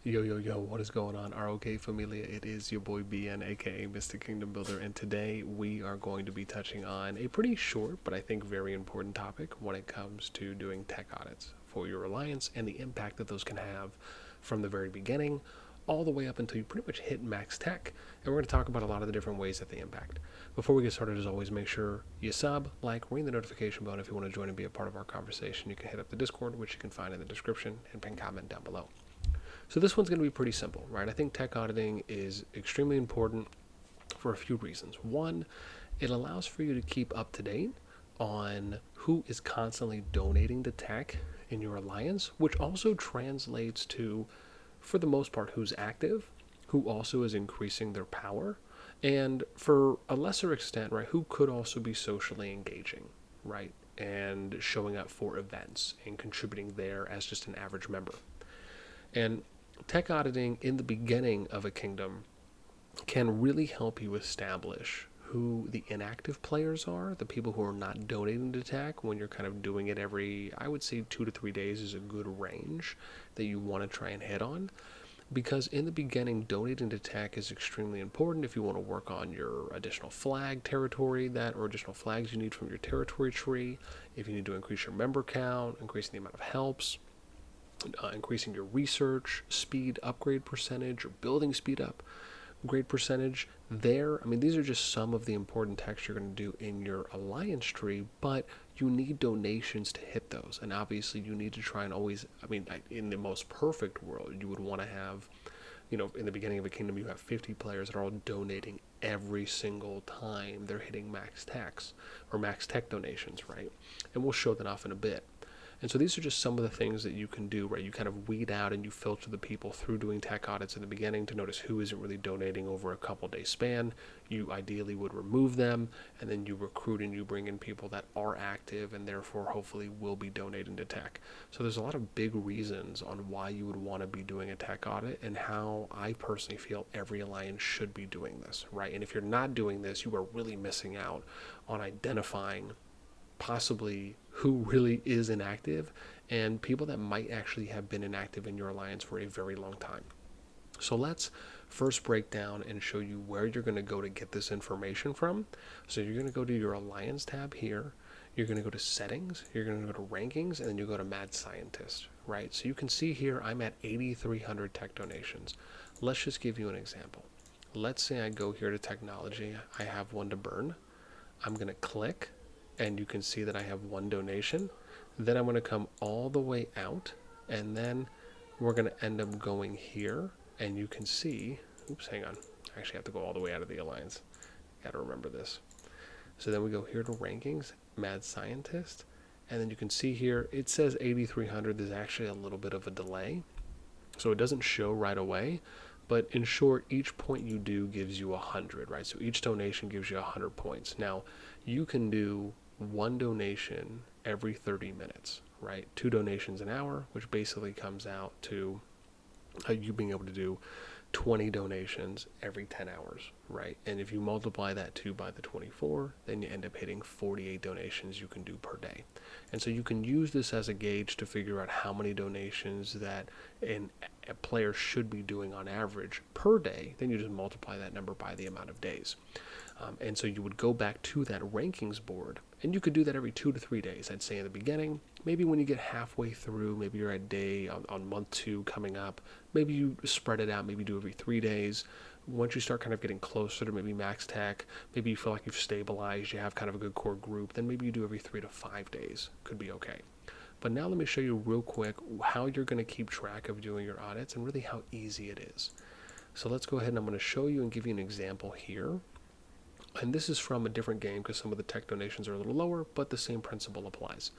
Yo, yo, yo, what is going on, RoK Familia? It is your boy BN, aka Mr. Kingdom Builder, and today we are going to be touching on a pretty short, but I think very important topic when it comes to doing tech audits for your Alliance and the impact that those can have from the very beginning all the way up until you pretty much hit max tech. And we're going to talk about a lot of the different ways that they impact. Before we get started, as always, make sure you sub, like, ring the notification bell. If you want to join and be a part of our conversation, you can hit up the Discord, which you can find in the description, and pin comment down below. So this one's going to be pretty simple, right? I think tech auditing is extremely important for a few reasons. One, it allows for you to keep up to date on who is constantly donating to tech in your alliance, which also translates to, for the most part, who's active, who also is increasing their power, and for a lesser extent, right, who could also be socially engaging, right, and showing up for events and contributing there as just an average member. And tech auditing in the beginning of a kingdom can really help you establish who the inactive players are, the people who are not donating to tech when you're kind of doing it every, I would say 2 to 3 days is a good range that you want to try and hit on. Because in the beginning, donating to tech is extremely important if you want to work on your additional flag territory that or additional flags you need from your territory tree, if you need to increase your member count, increasing the amount of helps, increasing your research speed upgrade percentage or building speed upgrade percentage there. I mean, these are just some of the important techs you're going to do in your alliance tree, but you need donations to hit those. And obviously you need to try and always, I mean, in the most perfect world, you would want to have, in the beginning of a kingdom, you have 50 players that are all donating every single time they're hitting max techs or max tech donations, right? And we'll show that off in a bit. And so these are just some of the things that you can do, right? You kind of weed out and you filter the people through doing tech audits in the beginning to notice who isn't really donating over a couple day span. You ideally would remove them, and then you recruit and you bring in people that are active and therefore hopefully will be donating to tech. So there's a lot of big reasons on why you would want to be doing a tech audit and how I personally feel every alliance should be doing this, right? And if you're not doing this, you are really missing out on identifying possibly who really is inactive and people that might actually have been inactive in your alliance for a very long time. So let's first break down and show you where you're going to go to get this information from. So you're going to go to your alliance tab here. You're going to go to settings, you're going to go to rankings, and then you go to mad scientist, right? So you can see here I'm at 8,300 tech donations. Let's just give you an example. Let's say I go here to technology. I have one to burn. I'm going to click, and you can see that I have one donation. Then I'm going to come all the way out, and then we're going to end up going here, and you can see, oops, hang on, I actually have to go all the way out of the alliance. Got to remember this. So then we go here to rankings, mad scientist, and then you can see here it says 8,300. There's actually a little bit of a delay, so it doesn't show right away. But in short, each point you do gives you 100, right? So each donation gives you 100 points. Now, you can do one donation every 30 minutes, right? 2 donations an hour, which basically comes out to you being able to do 20 donations every 10 hours, right? And if you multiply that 2 by the 24, then you end up hitting 48 donations you can do per day. And so you can use this as a gauge to figure out how many donations that a player should be doing on average per day. Then you just multiply that number by the amount of days. And so you would go back to that rankings board, and you could do that every 2 to 3 days. I'd say in the beginning, maybe when you get halfway through, maybe you're at day on month 2 coming up, maybe you spread it out, maybe do every 3 days. Once you start kind of getting closer to maybe max tech, maybe you feel like you've stabilized, you have kind of a good core group, then maybe you do every 3 to 5 days. Could be okay. But now let me show you real quick how you're going to keep track of doing your audits and really how easy it is. So let's go ahead and I'm going to show you and give you an example here. And this is from a different game because some of the tech donations are a little lower, but the same principle applies.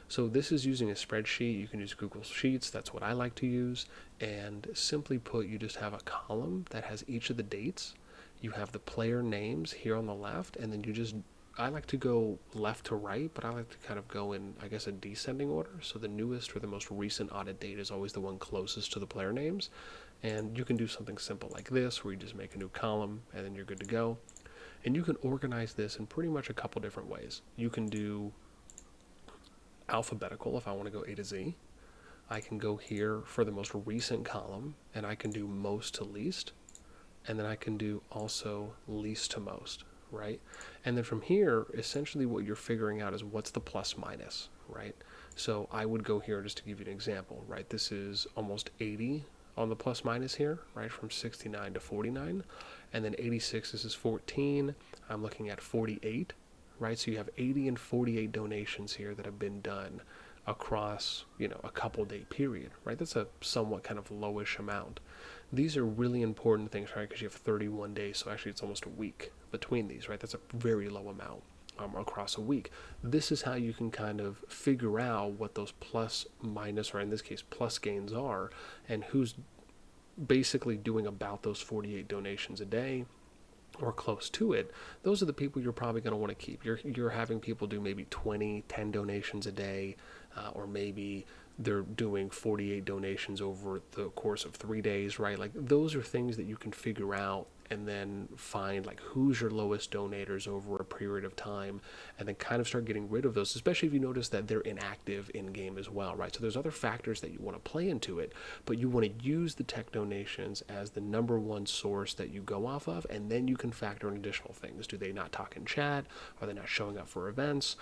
So this is using a spreadsheet. You can use Google Sheets. That's what I like to use. And simply put, you just have a column that has each of the dates. You have the player names here on the left, and then I like to go left to right, but I like to kind of go in, I guess, a descending order. So the newest or the most recent audit date is always the one closest to the player names. And you can do something simple like this, where you just make a new column, and then you're good to go. And you can organize this in pretty much a couple different ways. You can do alphabetical if I want to go A to Z. I can go here for the most recent column, and I can do most to least, and then I can do also least to most, right? And then from here, essentially what you're figuring out is what's the plus minus, right? So I would go here just to give you an example, right? This is almost 80 on the plus minus here, right? From 69 to 49. And then 86, this is 14. I'm looking at 48, right? So you have 80 and 48 donations here that have been done across, a couple day period, right? That's a somewhat kind of lowish amount. These are really important things, right? Because you have 31 days, so actually it's almost a week between these, right? That's a very low amount across a week. This is how you can kind of figure out what those plus, minus, or in this case, plus gains are, and who's basically doing about those 48 donations a day or close to it. Those are the people you're probably going to want to keep. You're having people do maybe 10 donations a day, or maybe they're doing 48 donations over the course of 3 days, right? Like those are things that you can figure out and then find like who's your lowest donators over a period of time, and then kind of start getting rid of those, especially if you notice that they're inactive in game as well, right? So there's other factors that you want to play into it, but you want to use the tech donations as the number one source that you go off of, and then you can factor in additional things. Do they not talk in chat? Are they not showing up for events?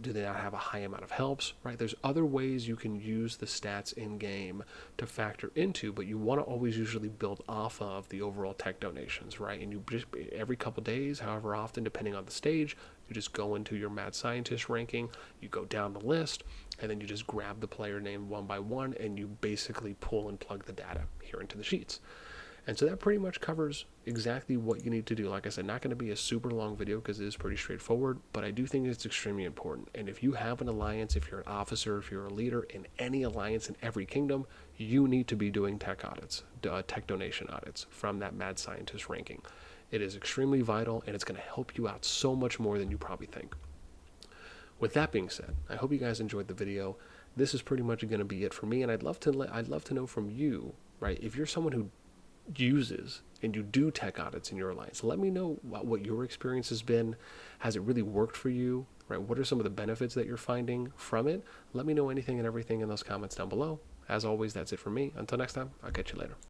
Do they not have a high amount of helps, right? There's other ways you can use the stats in game to factor into, but you want to always usually build off of the overall tech donations, right? And you just every couple days, however often, depending on the stage, you just go into your mad scientist ranking, you go down the list, and then you just grab the player name one by one, and you basically pull and plug the data here into the sheets. And so that pretty much covers exactly what you need to do. Like I said, not going to be a super long video because it is pretty straightforward, but I do think it's extremely important. And if you have an alliance, if you're an officer, if you're a leader in any alliance in every kingdom, you need to be doing tech audits, tech donation audits from that mad scientist ranking. It is extremely vital, and it's going to help you out so much more than you probably think. With that being said, I hope you guys enjoyed the video. This is pretty much going to be it for me, and I'd love to know from you, right? If you're someone who uses and you do tech audits in your alliance, let me know what your experience has been. Has it really worked for you, right? What are some of the benefits that you're finding from it? Let me know anything and everything in those comments down below. As always, that's it for me. Until next time, I'll catch you later.